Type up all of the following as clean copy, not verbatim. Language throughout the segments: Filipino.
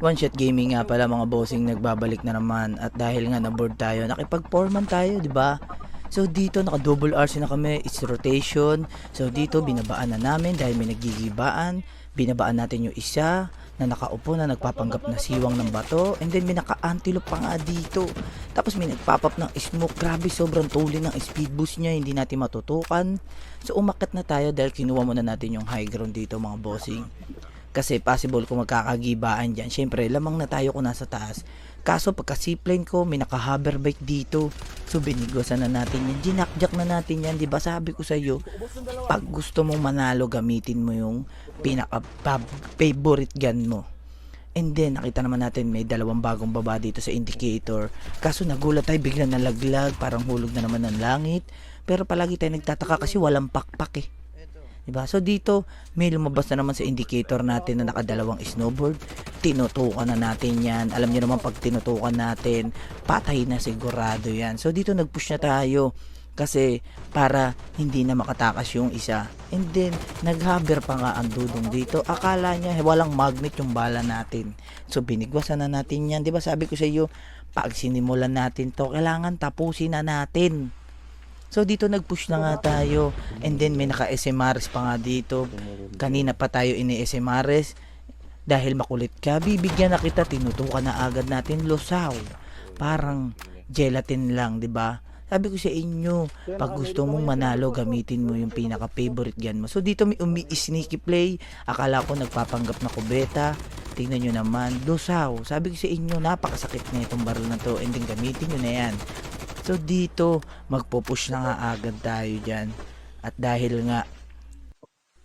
One Shot Gaming nga pala mga bossing, nagbabalik na naman at dahil nga na-board tayo, nakipag-foreman tayo, 'di ba? So dito naka double RC na kami, it's rotation. So dito binabaan na namin dahil may nagigibaan. Binabaan natin yung isa na nakaupo na nagpapanggap na siwang ng bato, and then may naka-antelope pa nga dito. Tapos may nagpapap ng smoke. Grabe, sobrang tuloy ng speed boost niya, hindi natin matutukan. So umakyat na tayo dahil kinuha muna natin yung high ground dito mga bossing. Kasi possible kung magkakagibaan dyan, syempre lamang na tayo kung nasa taas. Kaso pagka seaplane ko, may naka-hoverbike dito. So binigwasan na natin yan, ginakjak na natin yan. Diba sabi ko sa iyo, pag gusto mong manalo, gamitin mo yung pinaka-favorite gun mo. And then nakita naman natin may dalawang bagong baba dito sa indicator. Kaso nagulat tayo, bigla nalaglag, parang hulog na naman ng langit. Pero palagi tayo nagtataka kasi walang pakpak eh. Diba? So dito may lumabas na naman sa indicator natin na nakadalawang snowboard. Tinutukan na natin yan. Alam niyo naman pag tinutukan natin, patay na sigurado yan. So dito nag-push na tayo kasi para hindi na makatakas yung isa. And then nag-hover pa nga ang dudong dito. Akala niya walang magnet yung bala natin. So binigwasan na natin yan. Diba sabi ko sa iyo, pag sinimulan natin to, kailangan tapusin na natin. So dito nag-push na nga tayo, and then may naka-SMRs pa nga dito. Kanina pa tayo ini-SMRs dahil makulit ka. Bibigyan na kita, tinutukan na agad natin, losaw. Parang gelatin lang, 'di ba? Sabi ko sa inyo, pag gusto mong manalo, gamitin mo yung pinaka-favorite gun mo. So dito may sneaky play. Akala ko nagpapanggap na kubeta. Tingnan nyo naman, losaw. Sabi ko sa inyo, napakasakit na itong baril na to, and then gamitin nyo na yan. So dito magpo-push na nga agad tayo dyan. At dahil nga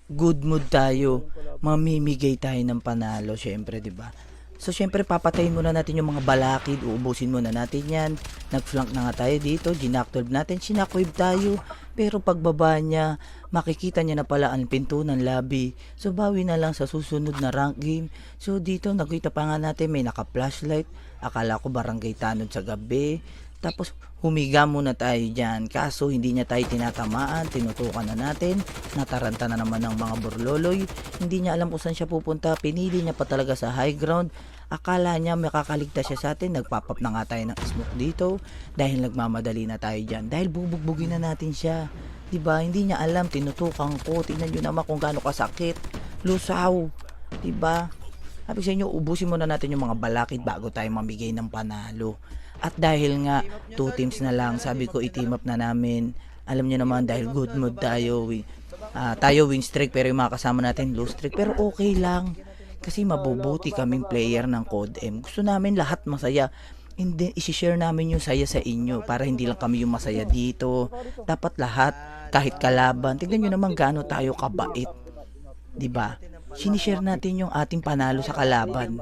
good mood tayo, mamimigay tayo ng panalo syempre, 'di ba? So syempre papatayin muna natin yung mga balakid, uubusin muna natin yan. Nag-flank na nga tayo dito, ginactolve natin, sinackwave tayo. Pero pagbaba niya, makikita niya na pala ang pinto ng lobby. So bawi na lang sa susunod na rank game. So dito nakita pa nga natin may naka-flashlight. Akala ko barangay tanod sa gabi. Tapos humiga muna tayo dyan. Kaso hindi niya tayo tinatamaan. Tinutukan na natin. Nataranta na naman ng mga burloloy. Hindi niya alam kung saan siya pupunta. Pinili niya pa talaga sa high ground. Akala niya makakaligtas siya sa atin. Nagpapap na nga tayo ng smoke dito. Dahil nagmamadali na tayo dyan. Dahil bubugbugin na natin siya. Diba? Hindi niya alam. Tinutukan ko. Tingnan nyo naman kung gaano kasakit. Lusaw. Diba? Sabi sa inyo, ubusin muna natin yung mga balakid bago tayo mamigay ng panalo. At dahil nga 2 teams na lang, sabi ko i-team up na namin. Alam niyo naman dahil good mood tayo, tayo win streak pero yung mga kasama natin lose streak. Pero okay lang kasi mabubuti kaming player ng Code M. Gusto namin lahat masaya. And then i-share namin yung saya sa inyo para hindi lang kami yung masaya dito. Dapat lahat, kahit kalaban. Tignan niyo naman gaano tayo kabait. 'Di ba? Sinishare natin yung ating panalo sa kalaban.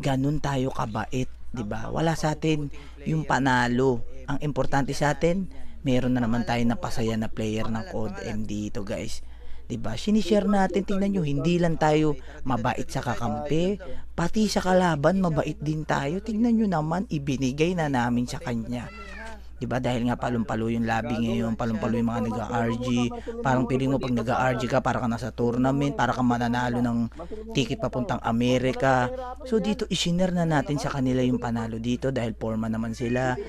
Ganun tayo kabait. 'Di ba? Wala sa atin yung panalo. Ang importante sa atin, meron na naman tayo na pasaya na player ng Code M dito, guys. 'Di ba? Sinishare natin, tingnan niyo, hindi lang tayo mabait sa kakampi, pati sa kalaban mabait din tayo. Tingnan niyo naman, ibinigay na namin sa kanya. 'Di ba? Dahil nga palumpalo yung lobby ngayon, palumpalo yung mga nag-RG. Parang piling mo pag nag-RG ka, para ka nasa tournament, para ka mananalo ng ticket papuntang Amerika. So dito isinare na natin sa kanila yung panalo dito dahil forma naman sila.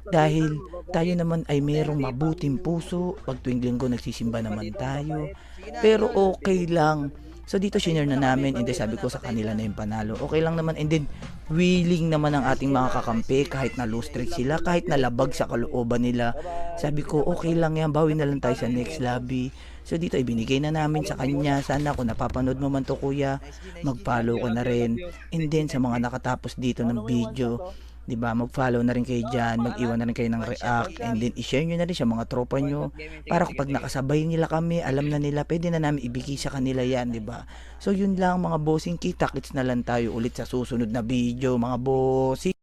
Dahil tayo naman ay merong mabuting puso, pag tuwing linggo nagsisimba naman tayo. Pero okay lang. So dito shinare na namin, and then sabi ko sa kanila na yung panalo. Okay lang naman, and then willing naman ang ating mga kakampi kahit na lose streak sila, kahit na labag sa kalooban nila. Sabi ko okay lang yan, bawi na lang tayo sa next lobby. So dito ibinigay na namin sa kanya. Sana kung napapanood mo man to kuya, mag-follow ka na rin. And then sa mga nakatapos dito ng video, 'di ba, mag-follow na rin kayo diyan, mag-iwan na rin kayo ng react, and then i-share niyo na rin sa mga tropa niyo para kapag nakasabay nila kami, alam na nila, pwede na namin ibigay sa kanila 'yan, 'di ba? So yun lang mga bossing, kita-kits na lang tayo ulit sa susunod na video mga bossing.